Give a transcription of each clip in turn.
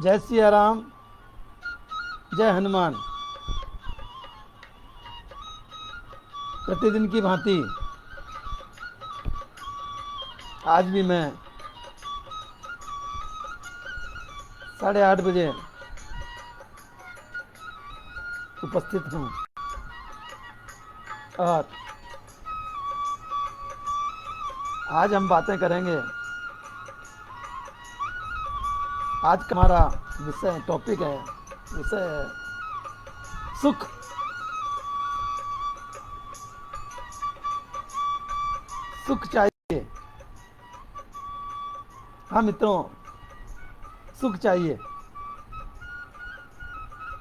जय सिया राम, जय हनुमान। प्रतिदिन की भांति आज भी मैं 8:30 बजे उपस्थित हूँ और आज हम बातें करेंगे। आज का हमारा टॉपिक है, विषय है सुख। सुख चाहिए। हाँ मित्रों, सुख चाहिए।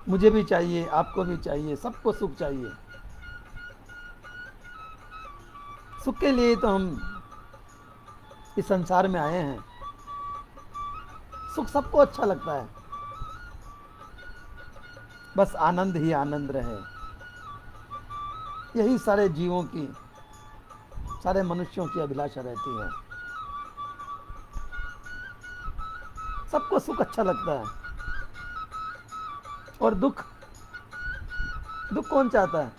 मुझे भी चाहिए, आपको भी चाहिए, सबको सुख चाहिए। सुख के लिए तो हम इस संसार में आए हैं। सुख सबको अच्छा लगता है, बस आनंद ही आनंद रहे। यही सारे जीवों की, सारे मनुष्यों की अभिलाषा रहती है। सबको सुख अच्छा लगता है। और दुख, दुख कौन चाहता है?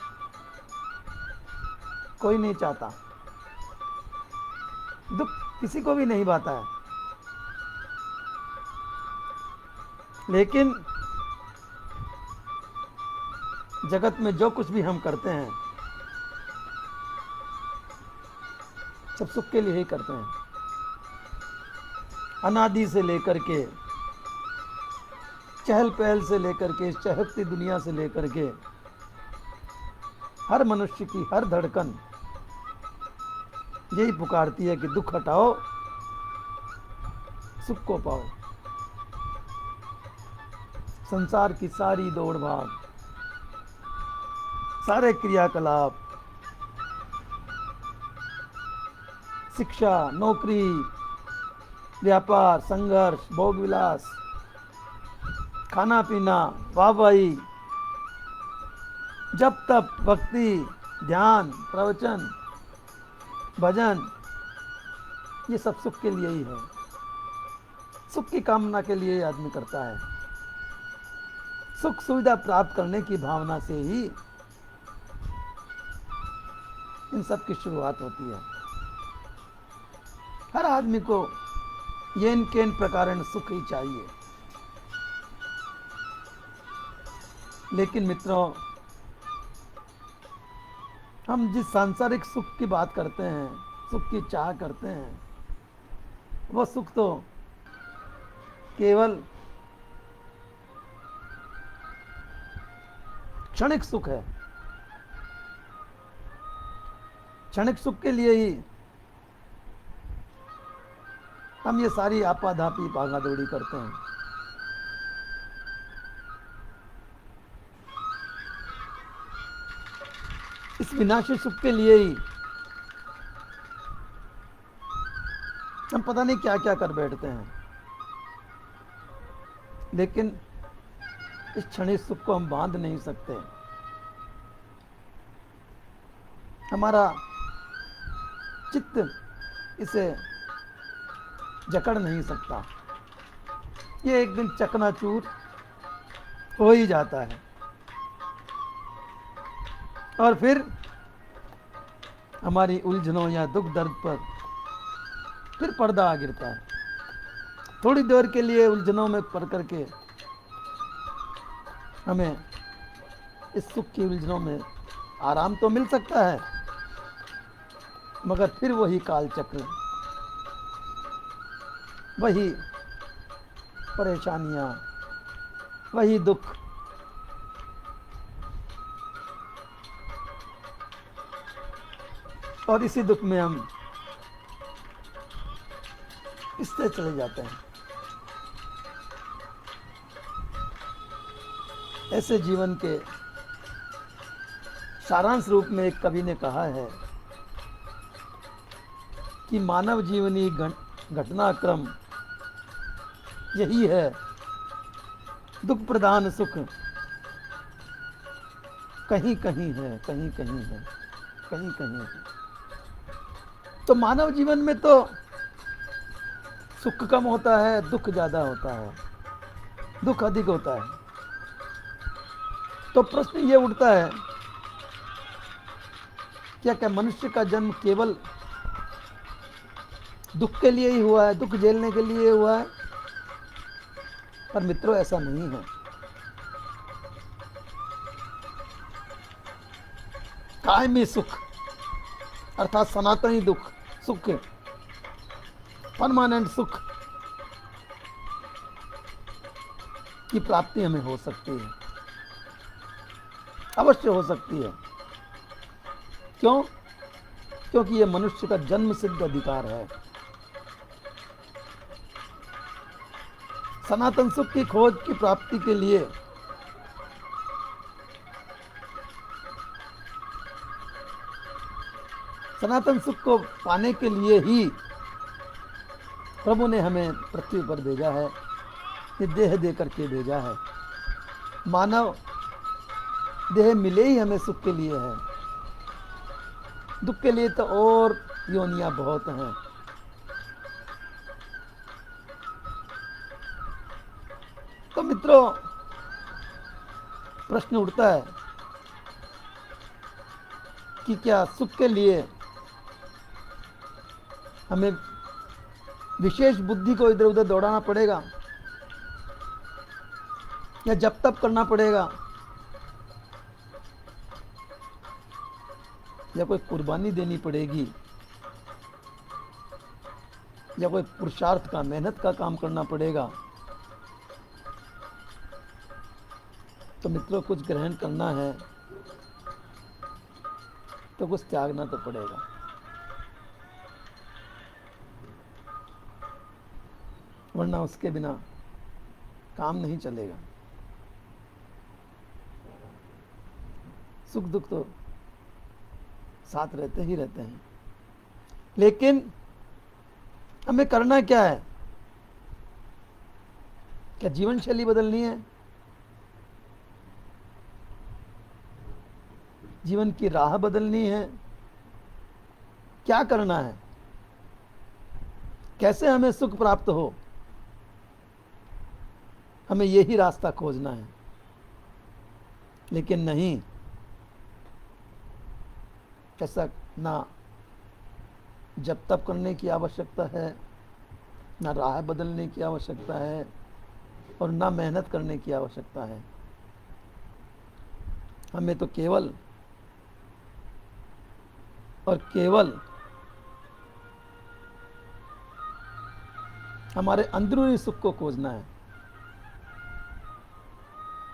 कोई नहीं चाहता। दुख किसी को भी नहीं भाता है। लेकिन जगत में जो कुछ भी हम करते हैं, सब सुख के लिए ही करते हैं। अनादि से लेकर के, चहल पहल से लेकर के, चहकती दुनिया से लेकर के, हर मनुष्य की हर धड़कन यही पुकारती है कि दुख हटाओ, सुख को पाओ। संसार की सारी दौड़ भाग, सारे क्रियाकलाप, शिक्षा, नौकरी, व्यापार, संघर्ष, भोग विलास, खाना पीना, वाहवाही, जप तप, भक्ति, ध्यान, प्रवचन, भजन, ये सब सुख के लिए ही है। सुख की कामना के लिए आदमी करता है। सुख सुविधा प्राप्त करने की भावना से ही इन सब की शुरुआत होती है। हर आदमी को येन केन प्रकारेण सुख ही चाहिए। लेकिन मित्रों, हम जिस सांसारिक सुख की बात करते हैं, सुख की चाह करते हैं, वह सुख तो केवल क्षणिक सुख है। क्षणिक सुख के लिए ही हम ये सारी आपाधापी भागा दौड़ी करते हैं। इस विनाशी सुख के लिए ही हम पता नहीं क्या क्या कर बैठते हैं। लेकिन इस क्षणिक सुख को हम बांध नहीं सकते। हमारा चित्त इसे जकड़ नहीं सकता। ये एक दिन चकनाचूर हो ही जाता है और फिर हमारी उलझनों या दुख दर्द पर फिर पर्दा आ गिरता है। थोड़ी देर के लिए उलझनों में पड़ करके हमें इस सुख की उलझनों में आराम तो मिल सकता है, मगर फिर वही काल चक्र, वही परेशानियां, वही दुख। और इसी दुख में हम पिसते चले जाते हैं। ऐसे जीवन के सारांश रूप में एक कवि ने कहा है कि मानव जीवनी घटनाक्रम यही है, दुख प्रधान सुख कहीं कहीं है, कहीं कहीं है, कहीं कहीं है। तो मानव जीवन में तो सुख कम होता है, दुख ज़्यादा होता है। दुख अधिक होता है। तो प्रश्न ये उठता है, क्या मनुष्य का जन्म केवल दुख के लिए ही हुआ है, दुख झेलने के लिए हुआ है? पर मित्रों, ऐसा नहीं है। कायमी सुख अर्थात सनातनी सुख, परमानेंट सुख की प्राप्ति हमें हो सकती है, अवश्य हो सकती है। क्यों? क्योंकि यह मनुष्य का जन्म सिद्ध अधिकार है। सनातन सुख की खोज की प्राप्ति के लिए सनातन सुख को पाने के लिए ही प्रभु ने हमें पृथ्वी पर भेजा है, ये देह दे करके भेजा है। मानव देह मिले ही हमें सुख के लिए है, दुख के लिए तो और योनियां बहुत हैं। तो मित्रों, प्रश्न उठता है कि क्या सुख के लिए हमें विशेष बुद्धि को इधर उधर दौड़ाना पड़ेगा या जप तप करना पड़ेगा या कोई कुर्बानी देनी पड़ेगी या कोई पुरुषार्थ का, मेहनत का काम करना पड़ेगा? तो मित्रों, कुछ ग्रहण करना है तो कुछ त्यागना तो पड़ेगा। वरना उसके बिना काम नहीं चलेगा। सुख दुख तो साथ रहते ही रहते हैं, लेकिन हमें करना क्या है? क्या जीवन शैली बदलनी है? जीवन की राह बदलनी है? क्या करना है? कैसे हमें सुख प्राप्त हो? हमें यही रास्ता खोजना है। लेकिन नहीं, ऐसा ना जब तप करने की आवश्यकता है, ना राह बदलने की आवश्यकता है और ना मेहनत करने की आवश्यकता है। हमें तो केवल और केवल हमारे अंदरूनी सुख को खोजना है,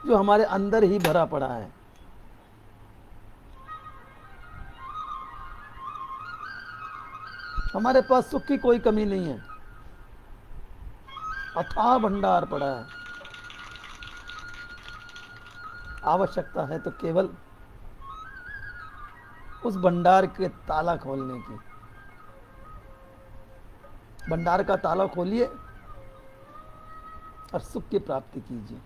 जो हमारे अंदर ही भरा पड़ा है। हमारे पास सुख की कोई कमी नहीं है, अथाह भंडार पड़ा है। आवश्यकता है तो केवल उस भंडार के ताला खोलने की। भंडार का ताला खोलिए और सुख की प्राप्ति कीजिए।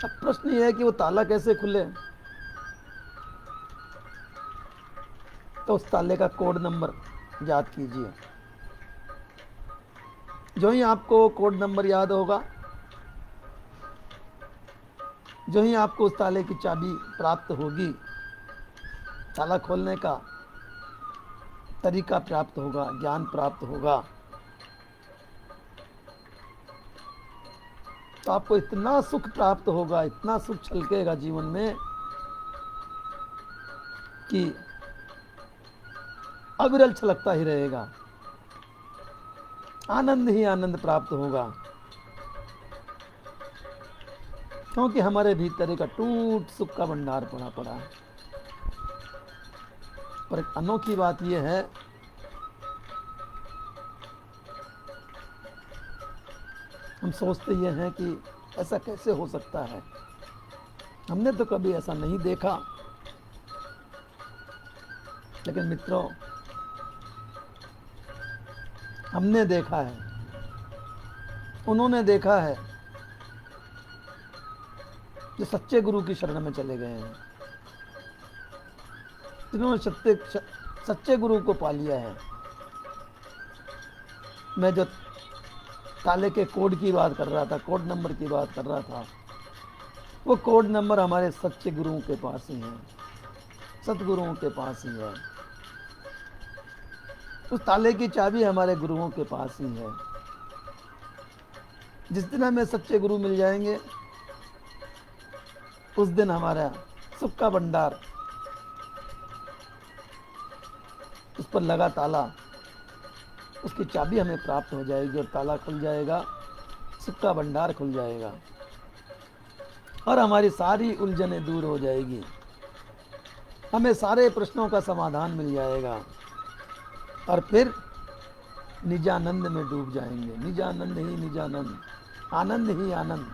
अब प्रश्न यह है कि वो ताला कैसे खुले? तो उस ताले का कोड नंबर याद कीजिए। जो ही आपको कोड नंबर याद होगा, जो ही आपको उस ताले की चाबी प्राप्त होगी, ताला खोलने का तरीका प्राप्त होगा, ज्ञान प्राप्त होगा, तो आपको इतना सुख प्राप्त होगा, इतना सुख छलकेगा जीवन में कि अविरल छलकता ही रहेगा। आनंद ही आनंद प्राप्त होगा, क्योंकि हमारे भीतर एक अटूट सुख का भंडार पड़ा है। पर एक अनोखी बात यह है हम सोचते ये हैं कि ऐसा कैसे हो सकता है, हमने तो कभी ऐसा नहीं देखा। लेकिन मित्रों, हमने देखा है, उन्होंने देखा है जो सच्चे गुरु की शरण में चले गए हैं, जिन्होंने सच्चे गुरु को पा लिया है। मैं जो ताले के कोड की बात कर रहा था, कोड नंबर की बात कर रहा था। वो कोड नंबर हमारे सच्चे गुरुओं के पास ही है, सतगुरुओं के पास ही है। उस ताले की चाबी हमारे गुरुओं के पास ही है। जिस दिन हमें सच्चे गुरु मिल जाएंगे उस दिन हमारा सुख का भंडार, उस पर लगा ताला, उसकी चाबी हमें प्राप्त हो जाएगी और ताला खुल जाएगा, सुख का भंडार खुल जाएगा और हमारी सारी उलझनें दूर हो जाएगी। हमें सारे प्रश्नों का समाधान मिल जाएगा और फिर निजानंद में डूब जाएंगे। निजानंद ही निजानंद, आनंद ही आनंद।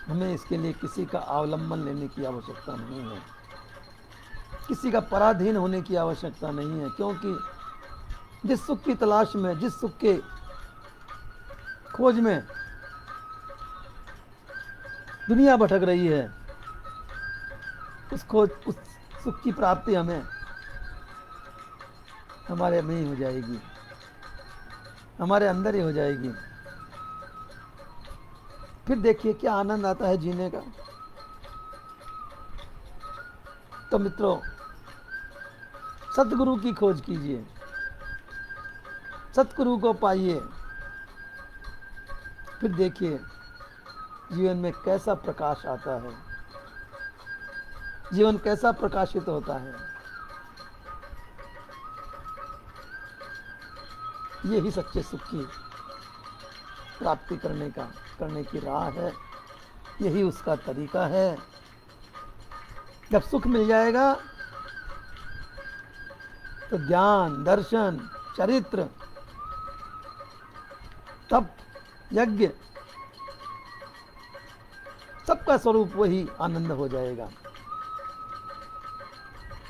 हमें इसके लिए किसी का अवलंबन लेने की आवश्यकता नहीं है, किसी का पराधीन होने की आवश्यकता नहीं है, क्योंकि जिस सुख की तलाश में, जिस सुख के खोज में दुनिया भटक रही है, उस सुख की प्राप्ति हमारे में ही हो जाएगी, हमारे अंदर ही हो जाएगी। फिर देखिए क्या आनंद आता है जीने का। तो मित्रों, सतगुरु की खोज कीजिए, सतगुरु को पाइए, फिर देखिए जीवन में कैसा प्रकाश आता है, जीवन कैसा प्रकाशित होता है। यही सच्चे सुख की प्राप्ति करने की राह है, यही उसका तरीका है। जब सुख मिल जाएगा तो ज्ञान, दर्शन, चरित्र, तप, यज्ञ, सबका स्वरूप वही आनंद हो जाएगा।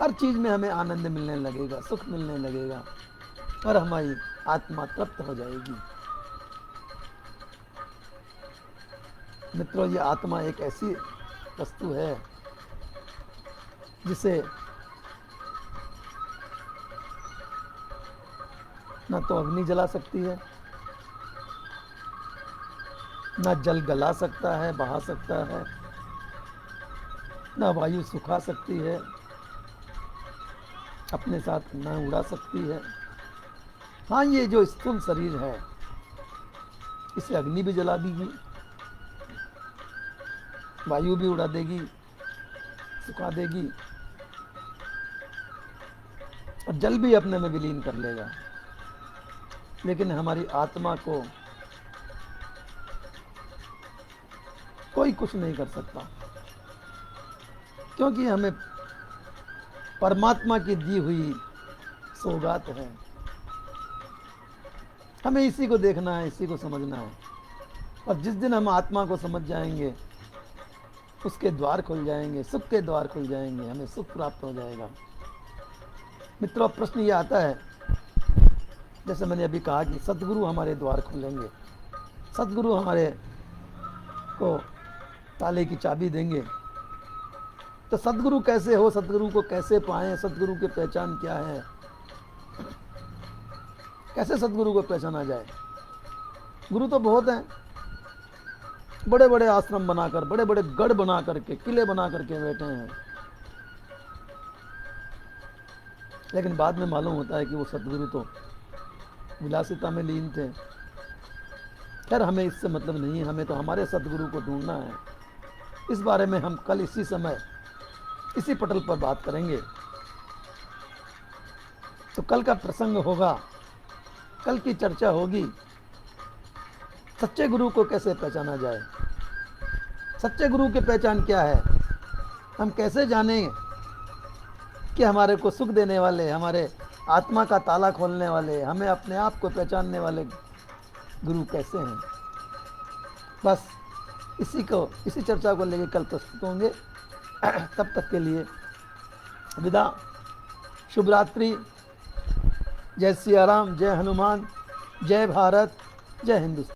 हर चीज में हमें आनंद मिलने लगेगा, सुख मिलने लगेगा और हमारी आत्मा तृप्त हो जाएगी। मित्रों, ये आत्मा एक ऐसी वस्तु है जिसे ना तो अग्नि जला सकती है, ना जल गला सकता है, बहा सकता है, ना वायु सुखा सकती है, अपने साथ न उड़ा सकती है। हाँ, ये जो स्थूल शरीर है इसे अग्नि भी जला देगी, वायु भी उड़ा देगी, सुखा देगी और जल भी अपने में विलीन कर लेगा। लेकिन हमारी आत्मा को कोई कुछ नहीं कर सकता, क्योंकि हमें परमात्मा की दी हुई सौगात है। हमें इसी को देखना है, इसी को समझना है और जिस दिन हम आत्मा को समझ जाएंगे उसके द्वार खुल जाएंगे, सुख के द्वार खुल जाएंगे, हमें सुख प्राप्त हो जाएगा। मित्रों, प्रश्न ये आता है, जैसे मैंने अभी कहा कि सतगुरु हमारे द्वार खोलेंगे, सतगुरु हमारे को ताले की चाबी देंगे। तो सतगुरु कैसे हो, सतगुरु को कैसे पाएं, सतगुरु की पहचान क्या है, कैसे सतगुरु को पहचाना जाए? गुरु तो बहुत हैं, बड़े बड़े आश्रम बनाकर, बड़े बड़े गढ़ बना करके, किले बना करके बैठे हैं, लेकिन बाद में मालूम होता है कि वो सतगुरु तो विलासिता में लीन थे। खैर, हमें इससे मतलब नहीं है, हमें तो हमारे सतगुरु को ढूंढना है। इस बारे में हम कल इसी समय इसी पटल पर बात करेंगे। तो कल का प्रसंग होगा, कल की चर्चा होगी, सच्चे गुरु को कैसे पहचाना जाए, सच्चे गुरु की पहचान क्या है, हम कैसे जानें कि हमारे को सुख देने वाले, हमारे आत्मा का ताला खोलने वाले, हमें अपने आप को पहचानने वाले गुरु कैसे हैं। बस इसी चर्चा को लेकर कल प्रस्तुत होंगे। तब तक के लिए विदा, शुभ रात्रि, जय सिया राम, जय हनुमान, जय भारत, जय हिंदुस्तान।